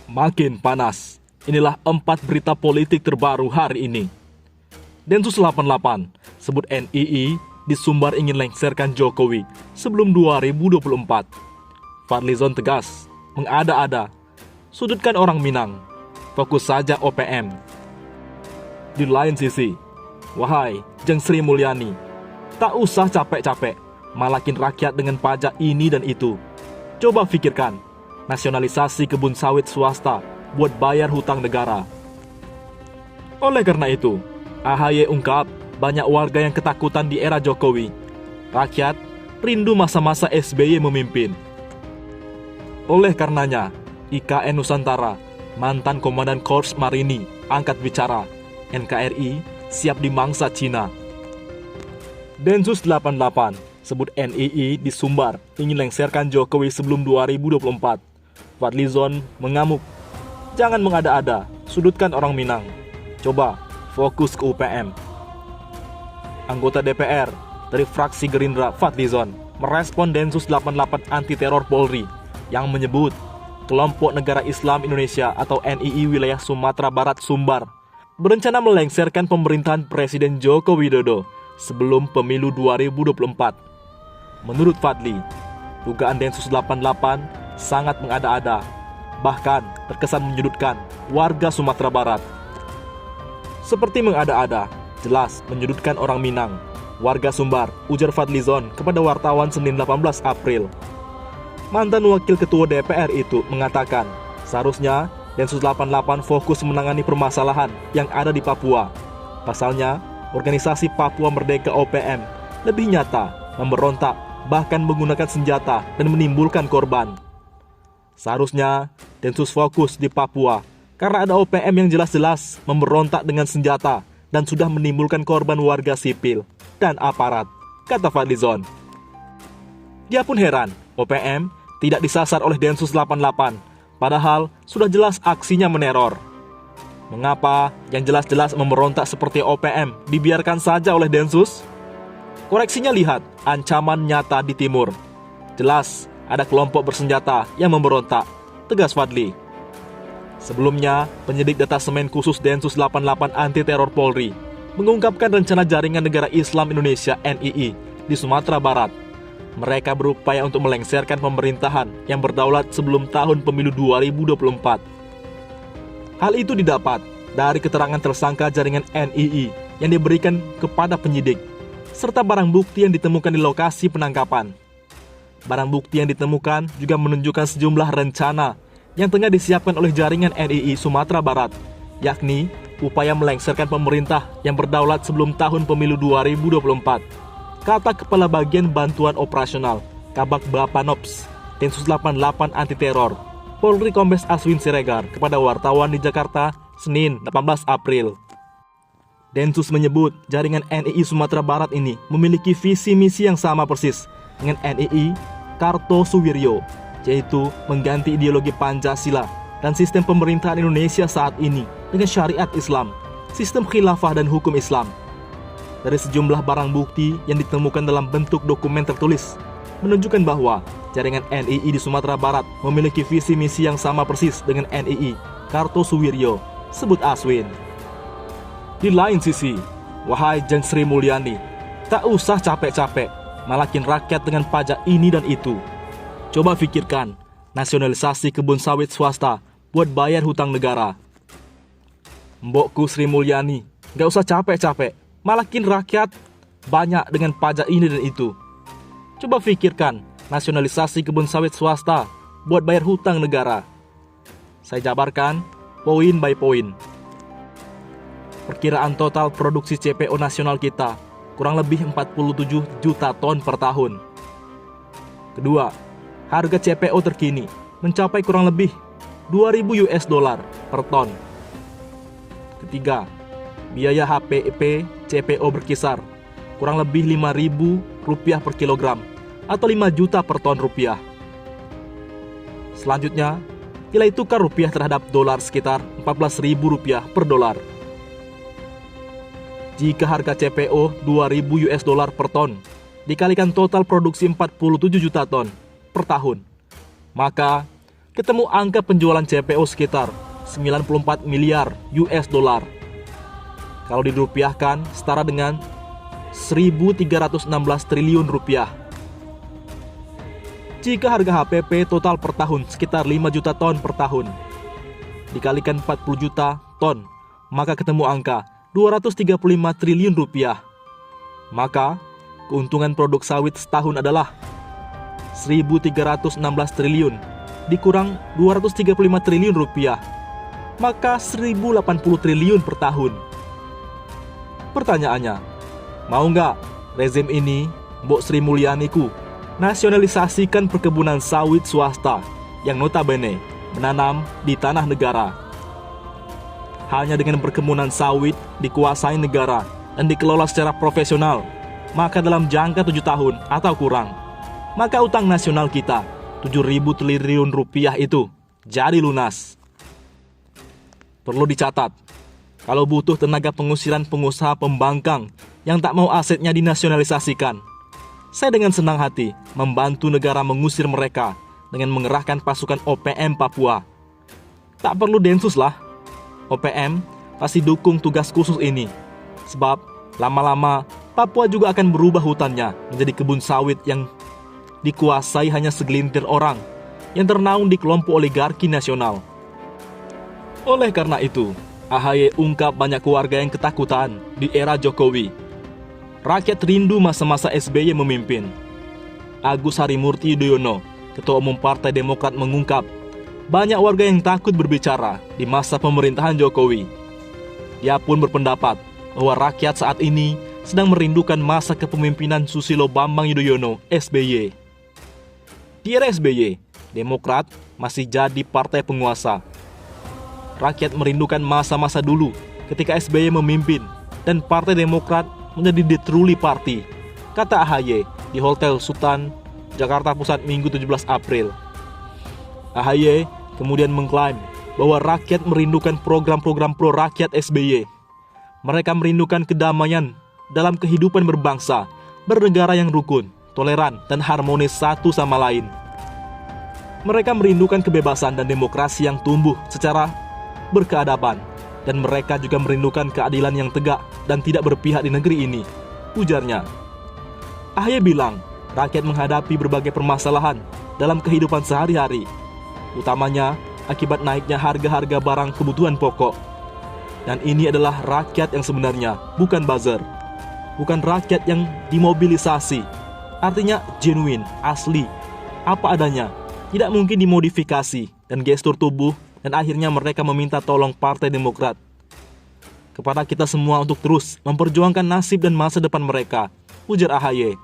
Makin panas. Inilah 4 berita politik terbaru hari ini. Densus 88 sebut NII di Sumbar ingin lengserkan Jokowi sebelum 2024. Fadlizon tegas, mengada-ada, sudutkan orang Minang, fokus saja OPM. Di lain sisi, wahai Jeng Sri Mulyani, tak usah capek-capek malakin rakyat dengan pajak ini dan itu. Coba pikirkan, nasionalisasi kebun sawit swasta buat bayar hutang negara. Oleh karena itu, AHY ungkap banyak warga yang ketakutan di era Jokowi. Rakyat rindu masa-masa SBY memimpin. Oleh karenanya, IKN Nusantara, mantan Komandan Korps Marini, angkat bicara, NKRI siap dimangsa Cina. Densus 88 sebut NII di Sumbar ingin lengserkan Jokowi sebelum 2024. Fadlizon mengamuk, jangan mengada-ada, sudutkan orang Minang. Coba fokus ke UPM. Anggota DPR dari fraksi Gerindra Fadlizon merespon Densus 88 anti teror Polri yang menyebut kelompok Negara Islam Indonesia atau NII wilayah Sumatera Barat Sumbar berencana melengserkan pemerintahan Presiden Joko Widodo sebelum pemilu 2024. Menurut Fadli, dugaan Densus 88 sangat mengada-ada, bahkan terkesan menyudutkan warga Sumatera Barat. Seperti mengada-ada, jelas menyudutkan orang Minang, warga Sumbar, ujar Fadlizon kepada wartawan Senin 18 April. Mantan Wakil Ketua DPR itu mengatakan, seharusnya Densus 88 fokus menangani permasalahan yang ada di Papua. Pasalnya, organisasi Papua Merdeka OPM lebih nyata, memberontak, bahkan menggunakan senjata dan menimbulkan korban. Seharusnya Densus fokus di Papua karena ada OPM yang jelas-jelas memberontak dengan senjata dan sudah menimbulkan korban warga sipil dan aparat, kata Fadlizon. Dia pun heran, OPM tidak disasar oleh Densus 88, padahal sudah jelas aksinya meneror. Mengapa yang jelas-jelas memberontak seperti OPM dibiarkan saja oleh Densus? Koreksinya lihat, ancaman nyata di timur. Jelas ada kelompok bersenjata yang memberontak, tegas Fadli. Sebelumnya, penyidik detasemen khusus Densus 88 anti teror Polri mengungkapkan rencana jaringan Negara Islam Indonesia NII di Sumatera Barat. Mereka berupaya untuk melengserkan pemerintahan yang berdaulat sebelum tahun pemilu 2024. Hal itu didapat dari keterangan tersangka jaringan NII yang diberikan kepada penyidik, serta barang bukti yang ditemukan di lokasi penangkapan. Barang bukti yang ditemukan juga menunjukkan sejumlah rencana yang tengah disiapkan oleh jaringan NII Sumatera Barat, yakni upaya melengserkan pemerintah yang berdaulat sebelum tahun pemilu 2024. Kata Kepala Bagian Bantuan Operasional Kabak Bapanops Densus 88 Anti Teror Polri Kombes Aswin Siregar kepada wartawan di Jakarta Senin 18 April. Densus menyebut jaringan NII Sumatera Barat ini memiliki visi misi yang sama persis dengan NII Kartosuwiryo, yaitu mengganti ideologi Pancasila dan sistem pemerintahan Indonesia saat ini dengan syariat Islam, sistem khilafah dan hukum Islam. Dari sejumlah barang bukti yang ditemukan dalam bentuk dokumen tertulis, menunjukkan bahwa jaringan NII di Sumatera Barat memiliki visi misi yang sama persis dengan NII Kartosuwiryo, sebut Aswin. Di lain sisi, wahai Jeng Sri Mulyani, tak usah capek-capek malakin rakyat dengan pajak ini dan itu. Coba pikirkan, nasionalisasi kebun sawit swasta buat bayar hutang negara. Mbokku Sri Mulyani, gak usah capek-capek malakin rakyat banyak dengan pajak ini dan itu. Coba pikirkan, nasionalisasi kebun sawit swasta buat bayar hutang negara. Saya jabarkan poin by poin. Perkiraan total produksi CPO nasional kita kurang lebih 47 juta ton per tahun. Kedua, harga CPO terkini mencapai kurang lebih 2.000 US dollar per ton. Ketiga, biaya HPP CPO berkisar kurang lebih 5.000 rupiah per kilogram atau 5 juta per ton rupiah. Selanjutnya, nilai tukar rupiah terhadap dolar sekitar 14.000 rupiah per dolar. Jika harga CPO 2.000 US dollar per ton dikalikan total produksi 47 juta ton per tahun, maka ketemu angka penjualan CPO sekitar 94 miliar US dollar. Kalau dirupiahkan, setara dengan 1.316 triliun rupiah. Jika harga HPP total per tahun sekitar 5 juta ton per tahun, dikalikan 40 juta ton, maka ketemu angka 235 triliun rupiah. Maka, keuntungan produk sawit setahun adalah 1.316 triliun dikurang 235 triliun rupiah, maka 1.080 triliun per tahun. Pertanyaannya, mau nggak rezim ini, Mbok Sri Mulyaniku, nasionalisasikan perkebunan sawit swasta yang notabene menanam di tanah negara? Hanya dengan perkebunan sawit dikuasai negara dan dikelola secara profesional, maka dalam jangka 7 tahun atau kurang, maka utang nasional kita 7.000 triliun rupiah itu jadi lunas. Perlu dicatat, kalau butuh tenaga pengusiran pengusaha pembangkang yang tak mau asetnya dinasionalisasikan, saya dengan senang hati membantu negara mengusir mereka dengan mengerahkan pasukan OPM Papua. Tak perlu Densus lah, OPM pasti dukung tugas khusus ini. Sebab lama-lama Papua juga akan berubah hutannya menjadi kebun sawit yang dikuasai hanya segelintir orang yang ternaung di kelompok oligarki nasional. Oleh karena itu, AHY ungkap banyak warga yang ketakutan di era Jokowi. Rakyat rindu masa-masa SBY memimpin. Agus Harimurti Yudhoyono, Ketua Umum Partai Demokrat, mengungkap banyak warga yang takut berbicara di masa pemerintahan Jokowi. Dia pun berpendapat bahwa rakyat saat ini sedang merindukan masa kepemimpinan Susilo Bambang Yudhoyono SBY. Di era SBY, Demokrat masih jadi partai penguasa. Rakyat merindukan masa-masa dulu ketika SBY memimpin dan Partai Demokrat menjadi the truly party, kata AHY di Hotel Sultan, Jakarta Pusat, Minggu 17 April. AHY kemudian mengklaim bahwa rakyat merindukan program-program pro-rakyat SBY. Mereka merindukan kedamaian dalam kehidupan berbangsa, bernegara yang rukun, toleran, dan harmonis satu sama lain. Mereka merindukan kebebasan dan demokrasi yang tumbuh secara berkeadaban, dan mereka juga merindukan keadilan yang tegak dan tidak berpihak di negeri ini, ujarnya. AHY bilang, rakyat menghadapi berbagai permasalahan dalam kehidupan sehari-hari, utamanya akibat naiknya harga-harga barang kebutuhan pokok. Dan ini adalah rakyat yang sebenarnya, bukan buzzer. Bukan rakyat yang dimobilisasi. Artinya genuine, asli, apa adanya, tidak mungkin dimodifikasi dan gestur tubuh, dan akhirnya mereka meminta tolong Partai Demokrat kepada kita semua untuk terus memperjuangkan nasib dan masa depan mereka, ujar AHY.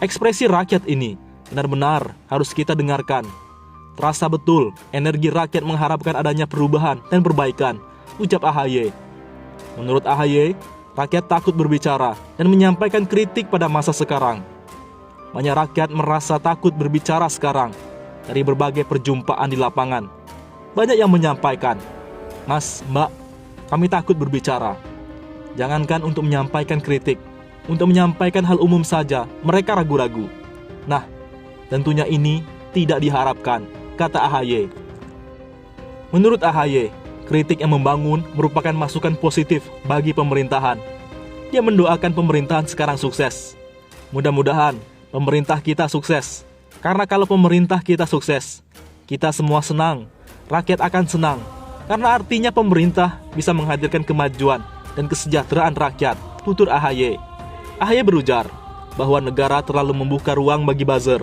Ekspresi rakyat ini benar-benar harus kita dengarkan. Terasa betul energi rakyat mengharapkan adanya perubahan dan perbaikan, ucap AHY. Menurut AHY, rakyat takut berbicara dan menyampaikan kritik pada masa sekarang. Banyak rakyat merasa takut berbicara sekarang dari berbagai perjumpaan di lapangan. Banyak yang menyampaikan, "Mas, Mbak, kami takut berbicara." Jangankan untuk menyampaikan kritik, untuk menyampaikan hal umum saja, mereka ragu-ragu. Nah, tentunya ini tidak diharapkan, kata AHY. Menurut AHY, kritik yang membangun merupakan masukan positif bagi pemerintahan. Dia mendoakan pemerintahan sekarang sukses. Mudah-mudahan pemerintah kita sukses. Karena kalau pemerintah kita sukses, kita semua senang, rakyat akan senang. Karena artinya pemerintah bisa menghadirkan kemajuan dan kesejahteraan rakyat, tutur AHY. AHY berujar bahwa negara terlalu membuka ruang bagi buzzer.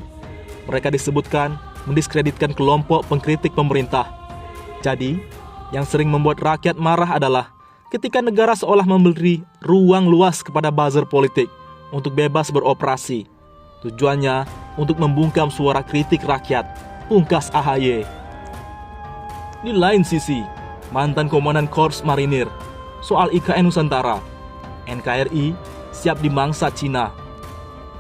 Mereka disebutkan mendiskreditkan kelompok pengkritik pemerintah. Jadi, yang sering membuat rakyat marah adalah ketika negara seolah memberi ruang luas kepada buzzer politik untuk bebas beroperasi. Tujuannya untuk membungkam suara kritik rakyat, pungkas AHY. Di lain sisi, mantan Komandan Korps Marinir soal IKN Nusantara, NKRI siap dimangsa Cina.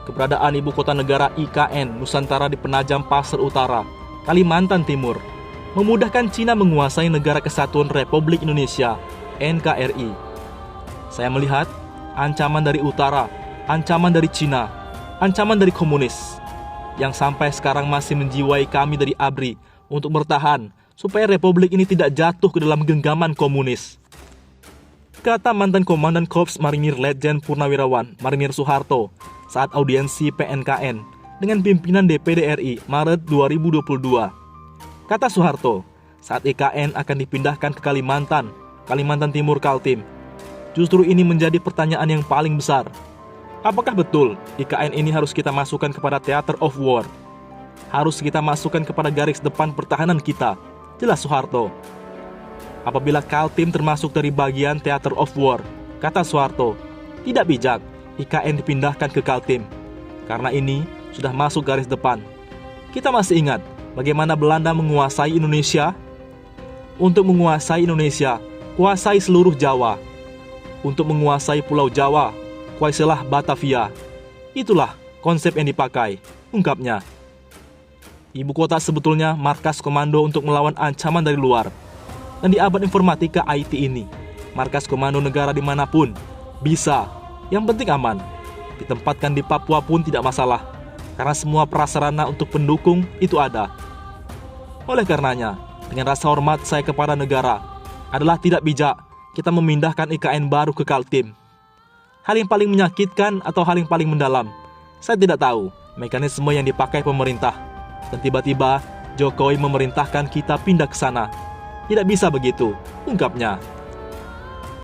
Keberadaan ibu kota negara IKN Nusantara di Penajam Pasir Utara, Kalimantan Timur, memudahkan Cina menguasai Negara Kesatuan Republik Indonesia, NKRI. Saya melihat ancaman dari utara, ancaman dari Cina, ancaman dari komunis, yang sampai sekarang masih menjiwai kami dari ABRI, untuk bertahan supaya republik ini tidak jatuh ke dalam genggaman komunis. Kata mantan Komandan Korps Marinir Letjen Purnawirawan Marinir Soeharto saat audiensi PNKN dengan pimpinan DPD RI Maret 2022. Kata Soeharto, saat IKN akan dipindahkan ke Kalimantan Timur Kaltim, justru ini menjadi pertanyaan yang paling besar. Apakah betul IKN ini harus kita masukkan kepada theater of war? Harus kita masukkan kepada garis depan pertahanan kita? Jelas Soeharto. Apabila Kaltim termasuk dari bagian theater of war, kata Soeharto, tidak bijak IKN dipindahkan ke Kaltim, karena ini sudah masuk garis depan. Kita masih ingat bagaimana Belanda menguasai Indonesia? Untuk menguasai Indonesia, kuasai seluruh Jawa. Untuk menguasai Pulau Jawa, kuasailah Batavia. Itulah konsep yang dipakai, ungkapnya. Ibu kota sebetulnya markas komando untuk melawan ancaman dari luar. Dan di abad informatika IT ini, markas komando negara dimanapun bisa, yang penting aman. Ditempatkan di Papua pun tidak masalah, karena semua prasarana untuk pendukung itu ada. Oleh karenanya, dengan rasa hormat saya kepada negara, adalah tidak bijak kita memindahkan IKN baru ke Kaltim. Hal yang paling menyakitkan atau hal yang paling mendalam, saya tidak tahu mekanisme yang dipakai pemerintah. Dan tiba-tiba Jokowi memerintahkan kita pindah ke sana. Tidak bisa begitu, ungkapnya.